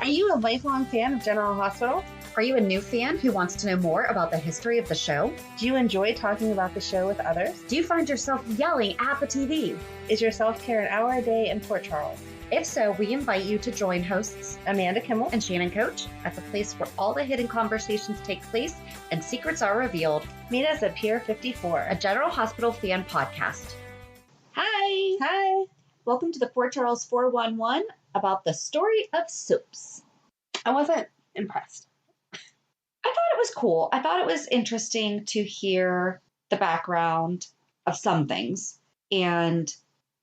Are you a lifelong fan of General Hospital? Are you a new fan who wants to know more about the history of the show? Do you enjoy talking about the show with others? Do you find yourself yelling at the TV? Is your self-care an hour a day in Port Charles? If so, we invite you to join hosts Amanda Kimmel and Shannon Coach at the place where all the hidden conversations take place and secrets are revealed. Meet us at Pier 54, a General Hospital fan podcast. Hi! Hi! Welcome to the Port Charles 411 about the story of soaps. I wasn't impressed. I thought it was cool. I thought it was interesting to hear the background of some things. And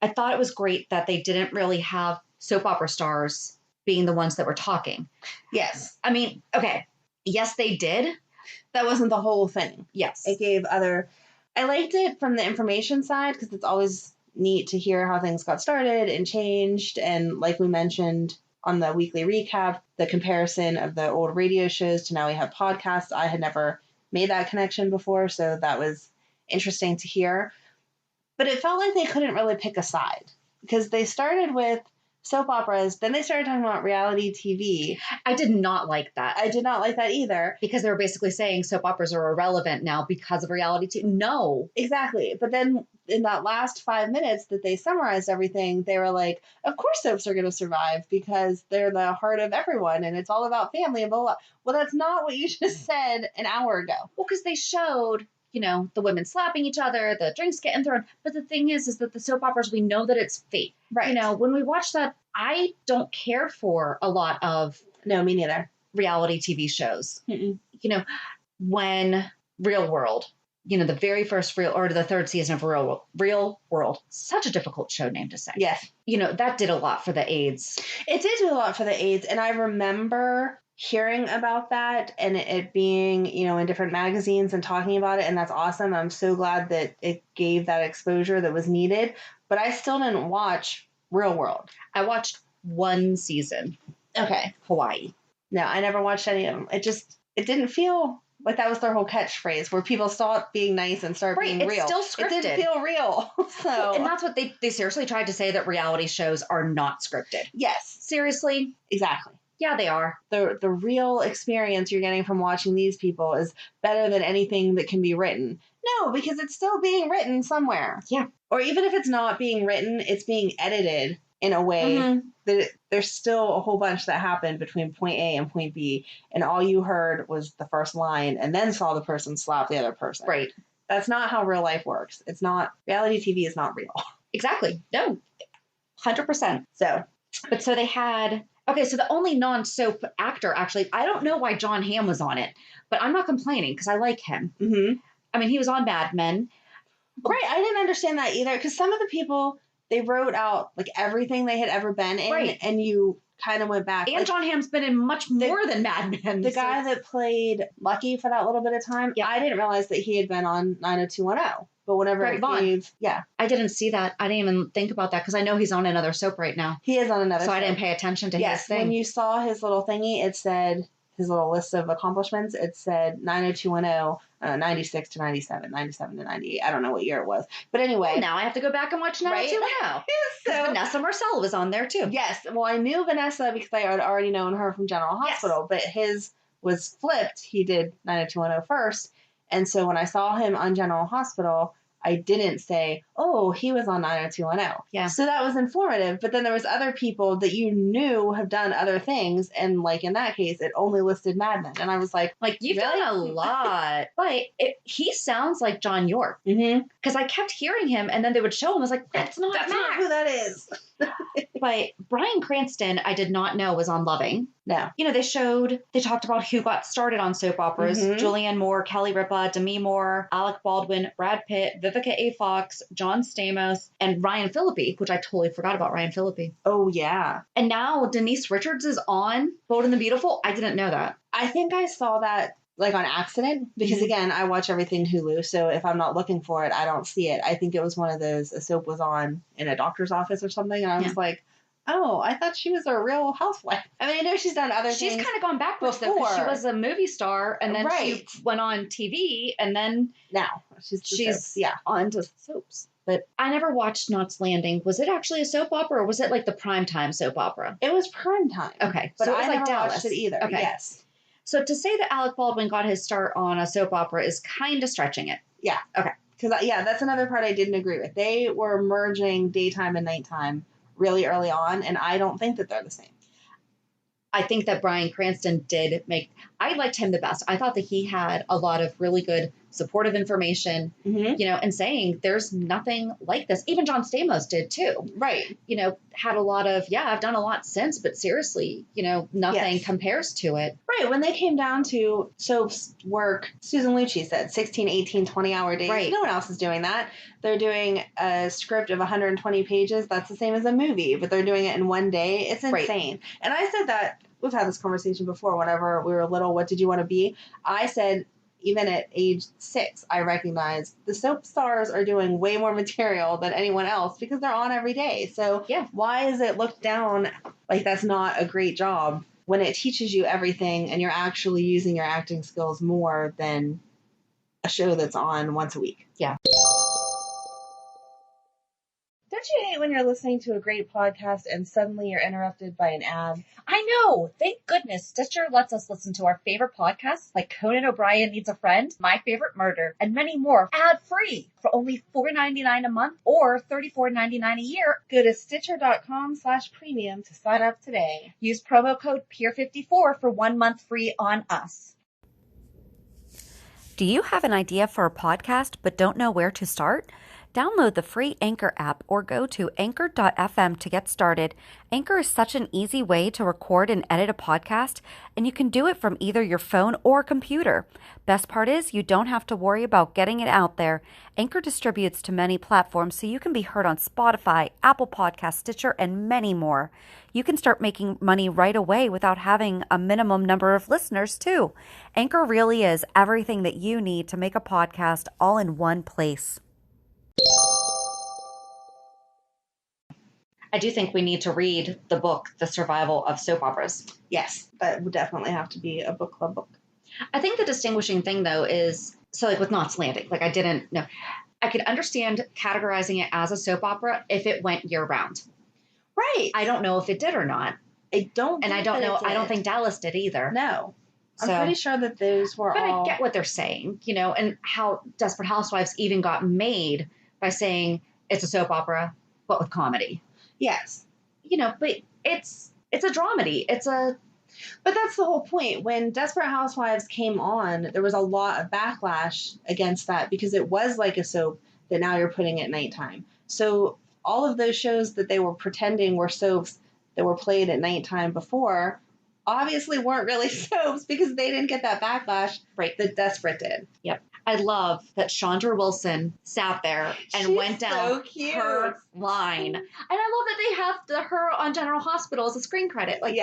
I thought it was great that they didn't really have soap opera stars being the ones that were talking. Yes. I mean, okay. Yes, they did. That wasn't the whole thing. Yes. It gave other... I liked it from the information side because it's always neat to hear how things got started and changed. And like we mentioned on the weekly recap, the comparison of the old radio shows to now we have podcasts. I had never made that connection before, so that was interesting to hear. But it felt like they couldn't really pick a side because they started with soap operas, then they started talking about reality TV. I did not like that. I did not like that either. Because they were basically saying soap operas are irrelevant now because of reality TV. No. Exactly. But then in that last 5 minutes that they summarized everything, they were like, of course soaps are going to survive because they're the heart of everyone and it's all about family and blah, blah. Well, that's not what you just said an hour ago. Well, because they showed, you know, the women slapping each other, the drinks getting thrown. But the thing is that the soap operas, we know that it's fake. Right. You know, when we watch that, I don't care for a lot of... No, me neither. Reality TV shows. Mm-mm. You know, when Real World, you know, the very first the third season of Real World, such a difficult show name to say. Yes. You know, that did a lot for the AIDS. It did do a lot for the AIDS. And I remember hearing about that and it being, you know, in different magazines and talking about it. And that's awesome. I'm so glad that it gave that exposure that was needed. But I still didn't watch Real World. I watched one season. Okay. Hawaii. No, I never watched any of them. It didn't feel like that was their whole catchphrase where people stop being nice and start being real. It's still scripted. It didn't feel real. So, and that's what they seriously tried to say, that reality shows are not scripted. Yes. Seriously? Exactly. Yeah, they are. The real experience you're getting from watching these people is better than anything that can be written. No, because it's still being written somewhere. Yeah. Or even if it's not being written, it's being edited in a way that there's still a whole bunch that happened between point A and point B, and all you heard was the first line and then saw the person slap the other person. Right. That's not how real life works. It's not, reality TV is not real. Exactly. No. 100%. So they had... Okay, so the only non-soap actor, actually, I don't know why John Hamm was on it, but I'm not complaining because I like him. Mm-hmm. I mean, he was on Mad Men. Right, I didn't understand that either because some of the people, they wrote out like everything they had ever been in, right. And you kind of went back. And like, John Hamm's been in much more than Mad Men. The guy that played Lucky for that little bit of time, yeah. I didn't realize that he had been on 90210. But whenever Greg it Vaughn. gave, yeah. I didn't see that. I didn't even think about that because I know he's on another soap right now. He is on another soap. So I didn't pay attention to his thing. When you saw his little thingy, it said, his little list of accomplishments, it said 90210, 96 to 97, 97 to 98. I don't know what year it was. But anyway. Well, now I have to go back and watch 90210. So Vanessa Marcel was on there too. Yes. Well, I knew Vanessa because I had already known her from General Hospital, but his was flipped. He did 90210 first. And so when I saw him on General Hospital, I didn't say, oh, he was on 90210. Yeah. So that was informative. But then there was other people that you knew have done other things. And like in that case, it only listed Mad Men. And I was like, you've really? done a lot. But he sounds like John York. Mm-hmm. Because I kept hearing him and then they would show him. I was like, that's not who that is. But Bryan Cranston, I did not know was on Loving. No. You know, they talked about who got started on soap operas. Mm-hmm. Julianne Moore, Kelly Ripa, Demi Moore, Alec Baldwin, Brad Pitt, Vivica A. Fox, John Stamos, and Ryan Phillippe, which I totally forgot about Ryan Phillippe. Oh, yeah. And now Denise Richards is on Bold and the Beautiful. I didn't know that. I think I saw that like on accident because again, I watch everything Hulu. So if I'm not looking for it, I don't see it. I think it was one of those, a soap was on in a doctor's office or something. And I was like, oh, I thought she was a real housewife. I mean, I know she's done other things. She's kind of gone backwards before. Though, she was a movie star and then she went on TV and then now she's on to soaps. but I never watched Knots Landing. Was it actually a soap opera or was it like the primetime soap opera? It was Primetime. Okay. But So it was I like never Dallas. watched it either. Okay. Yes. So to say that Alec Baldwin got his start on a soap opera is kind of stretching it. Yeah. Okay. Because, that's another part I didn't agree with. They were merging daytime and nighttime really early on, and I don't think that they're the same. I think that Bryan Cranston I liked him the best. I thought that he had a lot of really good supportive information, and saying there's nothing like this. Even John Stamos did too. Right. Had a lot of, I've done a lot since, but seriously, nothing compares to it. Right. When they came down to soaps work, Susan Lucci said 16, 18, 20-hour days. Right. No one else is doing that. They're doing a script of 120 pages. That's the same as a movie, but they're doing it in one day. It's insane. Right. And I said that, we've had this conversation before, whenever we were little, what did you want to be? I said, even at age 6, I recognized the soap stars are doing way more material than anyone else because they're on every day. So why is it looked down like that's not a great job when it teaches you everything and you're actually using your acting skills more than a show that's on once a week? Yeah. Don't you hate when you're listening to a great podcast and suddenly you're interrupted by an ad? I know! Thank goodness Stitcher lets us listen to our favorite podcasts like Conan O'Brien Needs a Friend, My Favorite Murder, and many more ad-free for only $4.99 a month or $34.99 a year. Go to Stitcher.com/premium to sign up today. Use promo code PEER54 for 1 month free on us. Do you have an idea for a podcast but don't know where to start? Download the free Anchor app or go to anchor.fm to get started. Anchor is such an easy way to record and edit a podcast, and you can do it from either your phone or computer. Best part is you don't have to worry about getting it out there. Anchor distributes to many platforms, so you can be heard on Spotify, Apple Podcasts, Stitcher, and many more. You can start making money right away without having a minimum number of listeners, too. Anchor really is everything that you need to make a podcast all in one place. I do think we need to read the book, The Survival of Soap Operas. Yes, that would definitely have to be a book club book. I think the distinguishing thing, though, is, so like with Knots Landing, like I didn't know. I could understand categorizing it as a soap opera if it went year round. Right. I don't know if it did or not. I don't And I don't know, I don't think Dallas did either. No. So, I'm pretty sure that those were but all... I get what they're saying, and how Desperate Housewives even got made by saying it's a soap opera, but with comedy. Yes. But it's a dramedy. But that's the whole point. When Desperate Housewives came on, there was a lot of backlash against that because it was like a soap that now you're putting at nighttime. So all of those shows that they were pretending were soaps that were played at nighttime before obviously weren't really soaps because they didn't get that backlash that Desperate did. Yep. I love that Chandra Wilson sat there and went down her line. And I love that they have her on General Hospital as a screen credit. Like,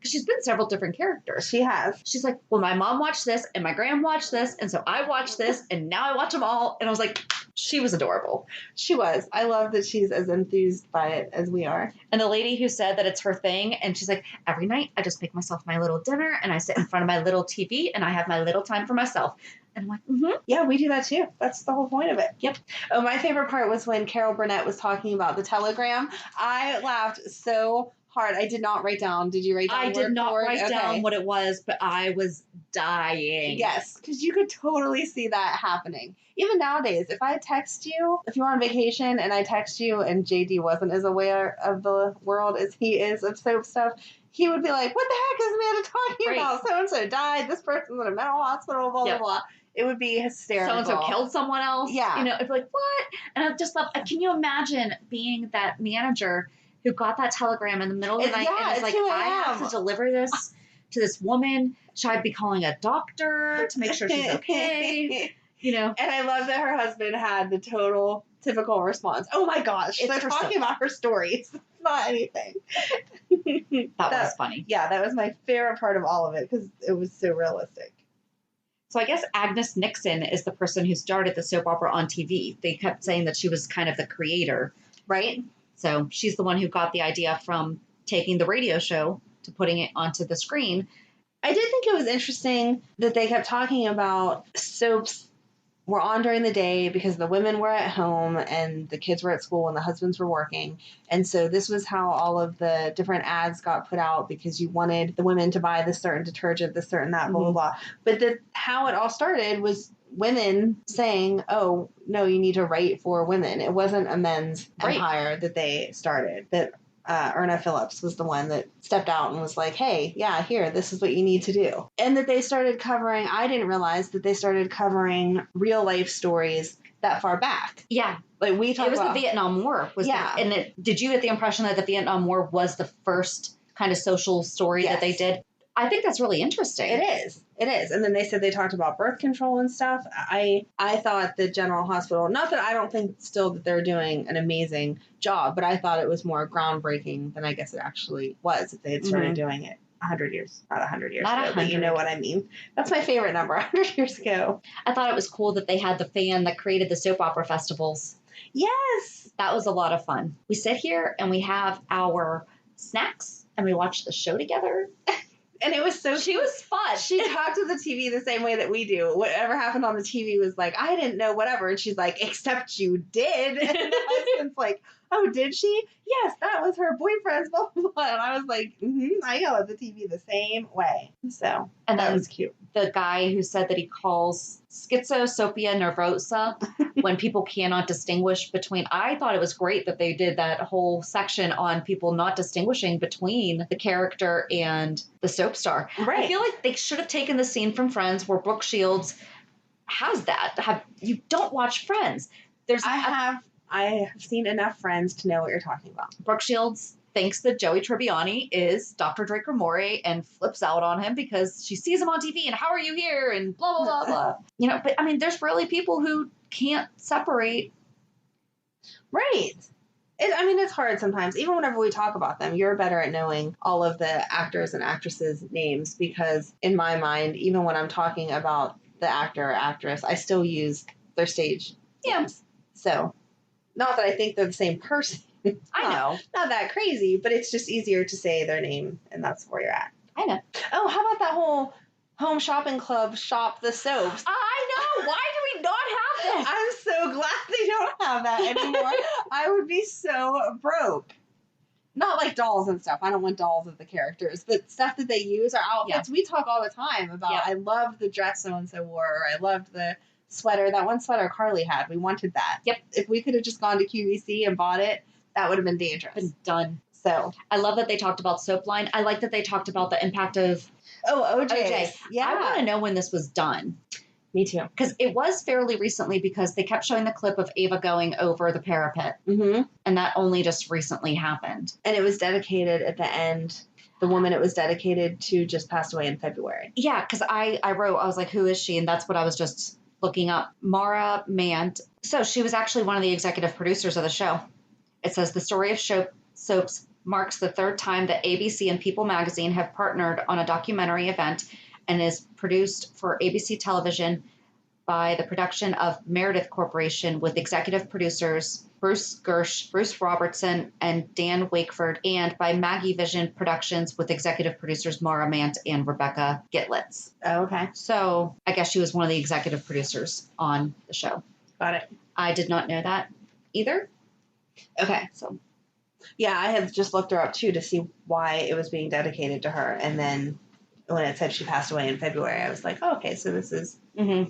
she's been several different characters. She has. She's like, well, my mom watched this and my grandma watched this. And so I watched this and now I watch them all. And I was like, she was adorable. She was. I love that she's as enthused by it as we are. And the lady who said that it's her thing, and she's like, every night I just make myself my little dinner and I sit in front of my little TV and I have my little time for myself. And I'm like, yeah, we do that too. That's the whole point of it. Yep. Oh, my favorite part was when Carol Burnett was talking about the telegram. I laughed so hard. I did not write down. Did you write down? I did not write down what it was, but I was dying. Yes, because you could totally see that happening. Even nowadays, if I text you, if you're on vacation and I text you and JD wasn't as aware of the world as he is of soap stuff, he would be like, what the heck is Amanda talking about? So-and-so died. This person's in a mental hospital, blah, blah, blah. It would be hysterical. So-and-so killed someone else. Yeah. It'd be like, what? And I just love, can you imagine being that manager who got that telegram in the middle of the night and is like, I have to deliver this to this woman. Should I be calling a doctor to make sure she's okay? And I love that her husband had the total typical response. Oh my gosh, they're talking about her stories. It's not anything. That was funny. Yeah, that was my favorite part of all of it because it was so realistic. So I guess Agnes Nixon is the person who started the soap opera on TV. They kept saying that she was kind of the creator, right? So she's the one who got the idea from taking the radio show to putting it onto the screen. I did think it was interesting that they kept talking about soaps were on during the day because the women were at home and the kids were at school and the husbands were working. And so this was how all of the different ads got put out, because you wanted the women to buy this certain detergent, this certain that, blah, blah, blah. But how it all started was women saying, oh, no, you need to write for women. It wasn't a men's empire that they started. That Erna Phillips was the one that stepped out and was like, hey, yeah, here, this is what you need to do. And that they started covering, I didn't realize that they started covering real life stories that far back. Yeah. Like we talked about. It was the Vietnam War. Did you get the impression that the Vietnam War was the first kind of social story that they did? I think that's really interesting. It is. And then they said they talked about birth control and stuff. I thought the General Hospital, not that I don't think still that they're doing an amazing job, but I thought it was more groundbreaking than I guess it actually was if they had started doing it 100 years, not 100 years ago, but you know what I mean. That's my favorite number, 100 years ago. I thought it was cool that they had the fan that created the soap opera festivals. Yes. That was a lot of fun. We sit here and we have our snacks and we watch the show together. And it was so She was fun. She talked to the TV the same way that we do. Whatever happened on the TV was like, I didn't know, whatever. And she's like, except you did. And the husband's like, oh, did she? Yes, that was her boyfriend's blah, blah, blah. And I was like, I yell at the TV the same way. So, and that was cute. The guy who said that he calls schizo-soapia-nervosa when people cannot distinguish between, I thought it was great that they did that whole section on people not distinguishing between the character and the soap star. Right. I feel like they should have taken the scene from Friends where Brooke Shields has that. You don't watch Friends. I have seen enough Friends to know what you're talking about. Brooke Shields thinks that Joey Tribbiani is Dr. Draco Mori and flips out on him because she sees him on TV and how are you here and blah, blah, blah, blah. But I mean, there's really people who can't separate. Right. It's hard sometimes. Even whenever we talk about them, you're better at knowing all of the actors and actresses' names because in my mind, even when I'm talking about the actor or actress, I still use their stage names. So, not that I think they're the same person. I know. Not that crazy, but it's just easier to say their name, and that's where you're at. I know. Oh, how about that whole home shopping club shop the soaps? I know. Why do we not have this? I'm so glad they don't have that anymore. I would be so broke. Not like dolls and stuff. I don't want dolls of the characters, but stuff that they use, or outfits. Yeah. We talk all the time about, I loved the dress so-and-so wore, or I loved the sweater. That one sweater Carly had, we wanted that. Yep. If we could have just gone to QVC and bought it, that would have been dangerous. Been done. So I love that they talked about soap line. I like that they talked about the impact of OJ. Yeah. I want to know when this was done. Me too. Because it was fairly recently because they kept showing the clip of Ava going over the parapet. Mm-hmm. And that only just recently happened. And it was dedicated at the end. The woman it was dedicated to just passed away in February. Yeah, because I was like, who is she? And that's what I was just looking up. Mara Mant. So she was actually one of the executive producers of the show. It says the story of soaps marks the third time that ABC and People magazine have partnered on a documentary event and is produced for ABC television by the production of Meredith Corporation with executive producers Bruce Gersh, Bruce Robertson, and Dan Wakeford, and by Maggie Vision Productions with executive producers Mara Mant and Rebecca Gitlitz. Oh, okay. So I guess she was one of the executive producers on the show. Got it. I did not know that either. Okay. So, yeah, I have just looked her up too to see why it was being dedicated to her. And then when it said she passed away in February, I was like, oh, okay, so this is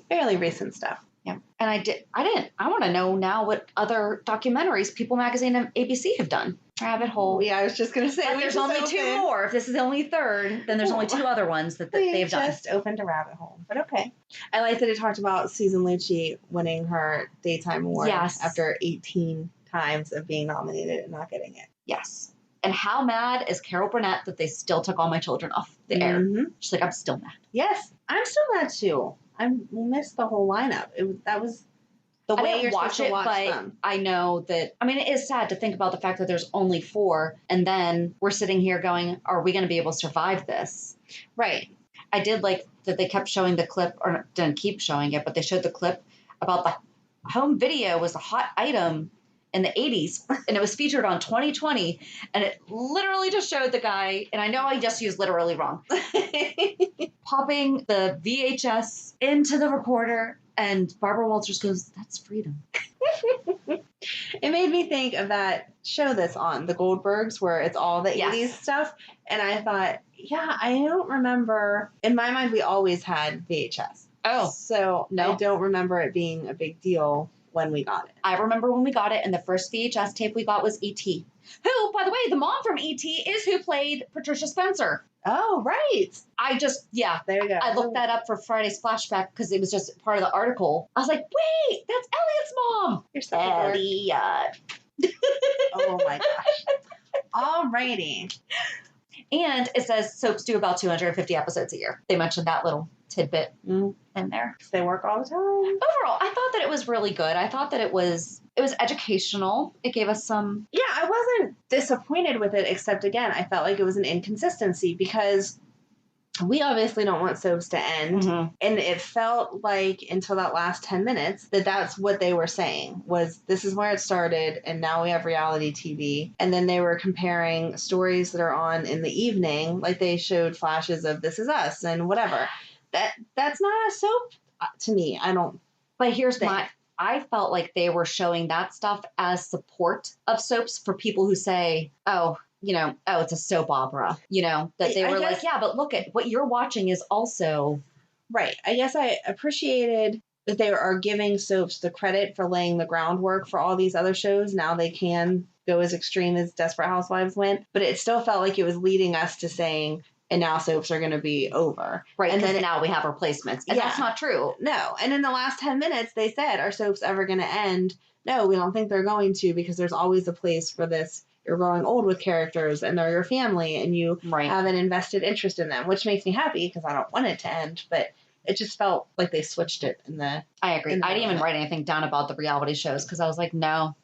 fairly recent stuff. Yeah. And I want to know now what other documentaries People Magazine and ABC have done. Rabbit Hole. Yeah, I was just going to say. There's only two more. If this is the only third, then there's only two other ones that they've done. Just opened a rabbit hole. But okay. I like that it talked about Susan Lucci winning her Daytime Award after 18 times of being nominated and not getting it. Yes. And how mad is Carol Burnett that they still took All My Children off the air? She's like, I'm still mad. Yes, I'm still mad too. I missed the whole lineup. That was the way you're supposed to watch them. I know that, it is sad to think about the fact that there's only 4, and then we're sitting here going, are we going to be able to survive this? Right. I did like that they kept showing the clip, or didn't keep showing it, but they showed the clip about the home video was a hot item in the 80s, and it was featured on 2020, and it literally just showed the guy, and I know I just used literally wrong, popping the VHS into the recorder And Barbara Walters goes, that's freedom. It made me think of that show that's on, The Goldbergs, where it's all the 80s stuff. And I thought, yeah, I don't remember. In my mind, we always had VHS. Oh. So I don't remember it being a big deal when we got it. I remember when we got it, and the first VHS tape we got was E.T. Who, by the way, the mom from E.T. is who played Patricia Spencer. Oh, right. There you go. I looked that up for Friday's flashback because it was just part of the article. I was like, wait, that's Elliot's mom. You're such a dork. Elliot. Oh my gosh. Alrighty. And it says soaps do about 250 episodes a year. They mentioned that little tidbit in there. They work all the time. Overall, I thought that it was really good. I thought that it was educational. It gave us some... Yeah, I wasn't disappointed with it, except, again, I felt like it was an inconsistency because we obviously don't want soaps to end. Mm-hmm. And it felt like until that last 10 minutes that that's what they were saying was this is where it started and now we have reality TV. And then they were comparing stories that are on in the evening, like they showed flashes of This Is Us and whatever. That's not a soap to me. I don't. But here's I felt like they were showing that stuff as support of soaps for people who say, it's a soap opera, that they were like, yeah, but look at what you're watching is also. Right. I guess I appreciated that they are giving soaps the credit for laying the groundwork for all these other shows. Now they can go as extreme as Desperate Housewives went, but it still felt like it was leading us to saying, and now soaps are going to be over. Right, and then now we have replacements. And that's not true. No. And in the last 10 minutes, they said, are soaps ever going to end? No, we don't think they're going to because there's always a place for this. You're growing old with characters and they're your family and you have an invested interest in them, which makes me happy because I don't want it to end. But it just felt like they switched it in the... I agree. I didn't even write anything down about the reality shows because I was like, no.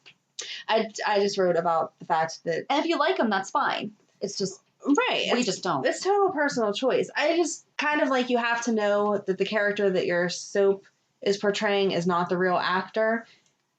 I just wrote about the fact that... And if you like them, that's fine. It's just... Right. We just don't. It's total personal choice. I just kind of like you have to know that the character that your soap is portraying is not the real actor.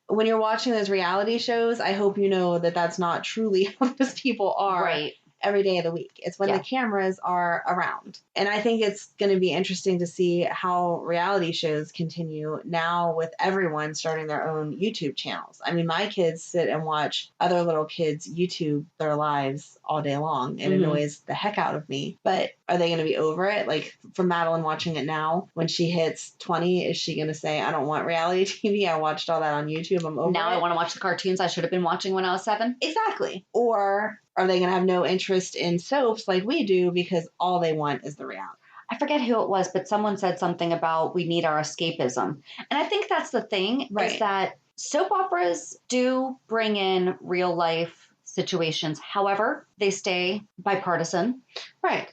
When you're watching those reality shows, I hope you know that that's not truly how those people are every day of the week. It's when the cameras are around. And I think it's going to be interesting to see how reality shows continue now with everyone starting their own YouTube channels. I mean, my kids sit and watch other little kids YouTube their lives all day long. It annoys the heck out of me. But are they going to be over it? Like for Madeline watching it now, when she hits 20, is she going to say, I don't want reality TV. I watched all that on YouTube. I'm over now it. I want to watch the cartoons I should have been watching when I was 7. Exactly. Or are they going to have no interest in soaps like we do because all they want is the reality? I forget who it was, but someone said something about we need our escapism. And I think that's the thing, is that soap operas do bring in real life situations. However, they stay bipartisan. Right.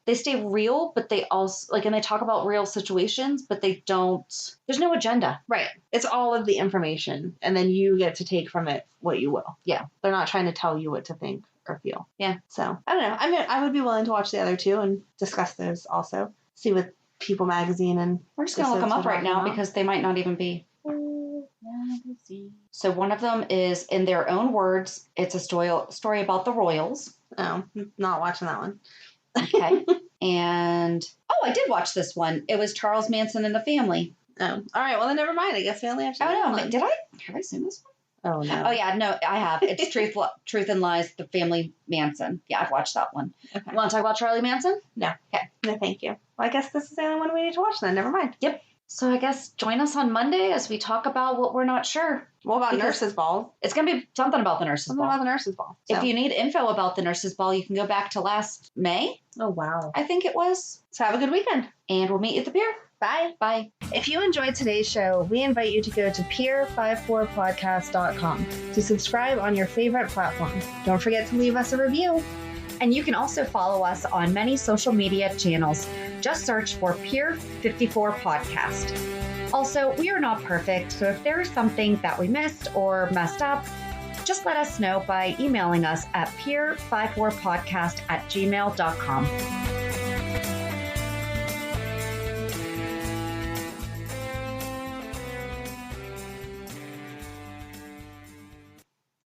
They stay real, but they also, and they talk about real situations, but they don't, there's no agenda. Right. It's all of the information, and then you get to take from it what you will. Yeah. They're not trying to tell you what to think or feel. Yeah. So, I don't know. I mean, I would be willing to watch the other two and discuss those also. See what People Magazine and... We're just going to look them up right now because they might not even be... So one of them is, in their own words, it's a story about the royals. Oh, not watching that one. Okay. And, I did watch this one. It was Charles Manson and the Family. Oh, all right. Well, then never mind. I guess we only have to. Oh, no. Have I seen this one? Oh, no. Oh, yeah. No, I have. It's Truth and Lies, The Family Manson. Yeah, I've watched that one. Okay. You want to talk about Charlie Manson? No. Okay. No, thank you. Well, I guess this is the only one we need to watch then. Never mind. Yep. So I guess join us on Monday as we talk about what we're not sure. What about Nurses Ball? It's going to be something about the Nurses Ball. Something about the Nurses Ball. So. If you need info about the Nurses Ball, you can go back to last May. Oh, wow. I think it was. So have a good weekend. And we'll meet you at the pier. Bye. Bye. If you enjoyed today's show, we invite you to go to peer54podcast.com to subscribe on your favorite platform. Don't forget to leave us a review. And you can also follow us on many social media channels. Just search for Peer 54 Podcast. Also, we are not perfect, so if there is something that we missed or messed up, just let us know by emailing us at peer54podcast@gmail.com.